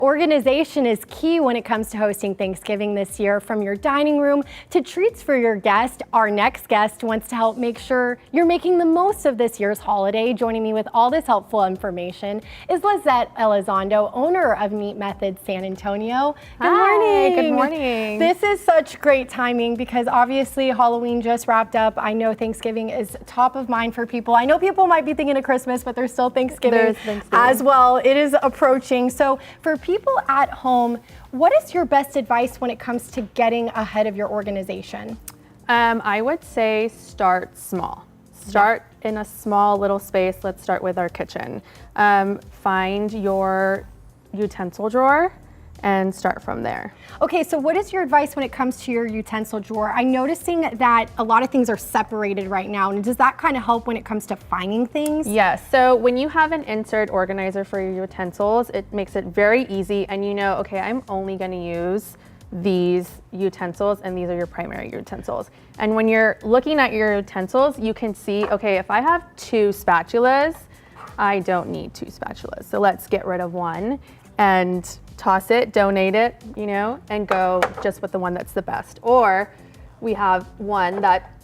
Organization is key when it comes to hosting Thanksgiving this year. From your dining room to treats for your guest, our next guest wants to help make sure you're making the most of this year's holiday. Joining me with all this helpful information is Lizette Elizondo, owner of Neat Methods San Antonio. Good morning. Good morning. This is such great timing because obviously Halloween just wrapped up. I know Thanksgiving is top of mind for people. I know people might be thinking of Christmas, but there's still Thanksgiving as well. It is approaching. So for people at home, what is your best advice when it comes to getting ahead of your organization? I would say start small. Start in a small little space. Let's start with our kitchen. Find your utensil drawer and start from there. Okay, so what is your advice when it comes to your utensil drawer? I'm noticing that a lot of things are separated right now. And does that kind of help when it comes to finding things? Yes, so when you have an insert organizer for your utensils, it makes it very easy and you know, okay, I'm only gonna use these utensils and these are your primary utensils. And when you're looking at your utensils, you can see, okay, if I have 2 spatulas, I don't need 2 spatulas. So let's get rid of one and toss it, donate it, you know, and go just with the one that's the best. Or we have one that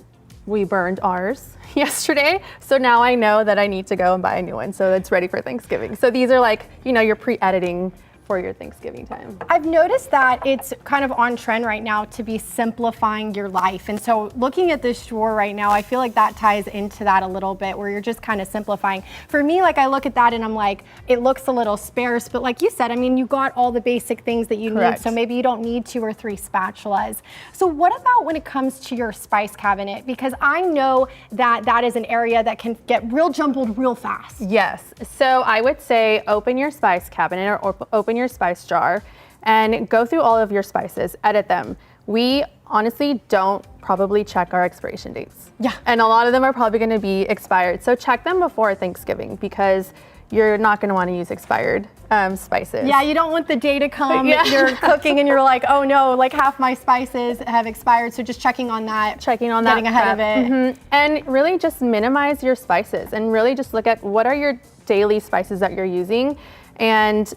we burned ours yesterday. So now I know that I need to go and buy a new one. So it's ready for Thanksgiving. So these are like, you know, your pre-editing for your Thanksgiving time. I've noticed that it's kind of on trend right now to be simplifying your life. And so looking at this drawer right now, I feel like that ties into that a little bit where you're just kind of simplifying. For me, like I look at that and I'm like, it looks a little sparse, but like you said, I mean, you got all the basic things that you need. So maybe you don't need 2 or 3 spatulas. So what about when it comes to your spice cabinet? Because I know that that is an area that can get real jumbled real fast. Yes, so I would say open your spice cabinet or open your spice jar and go through all of your spices, edit them. We honestly don't probably check our expiration dates. Yeah. And a lot of them are probably gonna be expired. So check them before Thanksgiving because you're not gonna wanna use expired spices. Yeah, you don't want the day to come, you're cooking and you're like, oh no, like half my spices have expired. So just checking on that, getting ahead of it. And really just minimize your spices and really just look at what are your daily spices that you're using and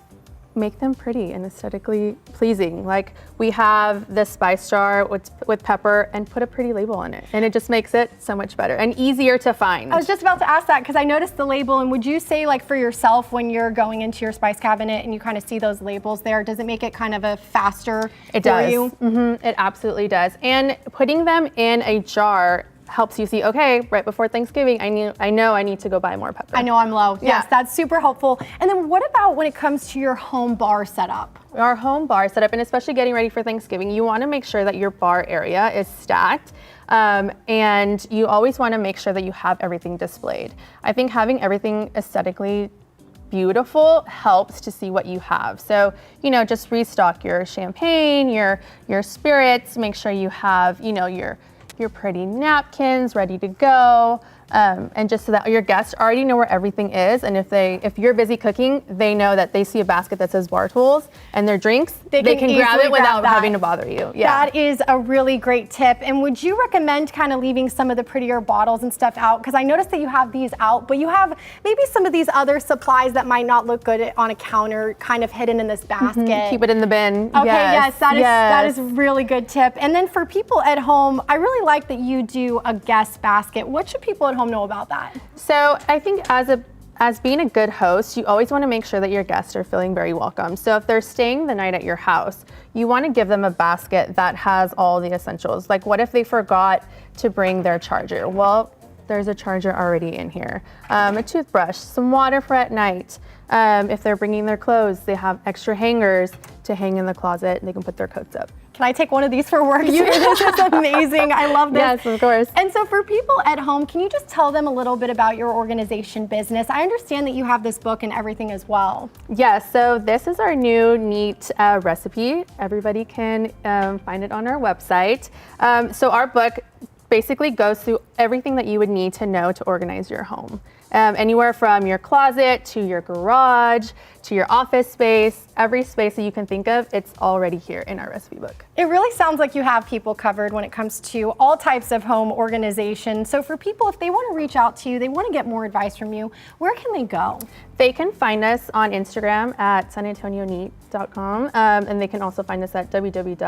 make them pretty and aesthetically pleasing. Like we have this spice jar with pepper and put a pretty label on it. And it just makes it so much better and easier to find. I was just about to ask that because I noticed the label. And would you say like for yourself, when you're going into your spice cabinet and you kind of see those labels there, does it make it kind of a faster for you? It absolutely does. And putting them in a jar helps you see, okay, right before Thanksgiving, I know I need to go buy more pepper. I know I'm low. Yes, that's super helpful. And then what about when it comes to your home bar setup? Our home bar setup, and especially getting ready for Thanksgiving, you want to make sure that your bar area is stacked. And you always want to make sure that you have everything displayed. I think having everything aesthetically beautiful helps to see what you have. So, you know, just restock your champagne, your spirits, make sure you have, you know, your pretty napkins ready to go, and just so that your guests already know where everything is. And if you're busy cooking, they know that they see a basket that says bar tools and their drinks, they can grab it without having to bother you. Yeah. That is a really great tip. And would you recommend kind of leaving some of the prettier bottles and stuff out? Because I noticed that you have these out, but you have maybe some of these other supplies that might not look good on a counter kind of hidden in this basket. Keep it in the bin. Okay, yes, that is a really good tip. And then for people at home, I really like that you do a guest basket. What should people at home know about that? So I think as being a good host, you always want to make sure that your guests are feeling very welcome. So if they're staying the night at your house, you want to give them a basket that has all the essentials. Like what if they forgot to bring their charger? Well, there's a charger already in here. A toothbrush, some water for at night. If they're bringing their clothes, they have extra hangers to hang in the closet and they can put their coats up. Can I take one of these for work? This is amazing. I love this. Yes, of course. And so for people at home, can you just tell them a little bit about your organization business? I understand that you have this book and everything as well. Yes, so this is our new neat recipe. Everybody can find it on our website. So our book basically goes through everything that you would need to know to organize your home. Anywhere from your closet to your garage to your office space, every space that you can think of, it's already here in our recipe book. It really sounds like you have people covered when it comes to all types of home organization. So for people, if they want to reach out to you, they want to get more advice from you, where can they go? They can find us on Instagram at sanantonioneat.com, and they can also find us at www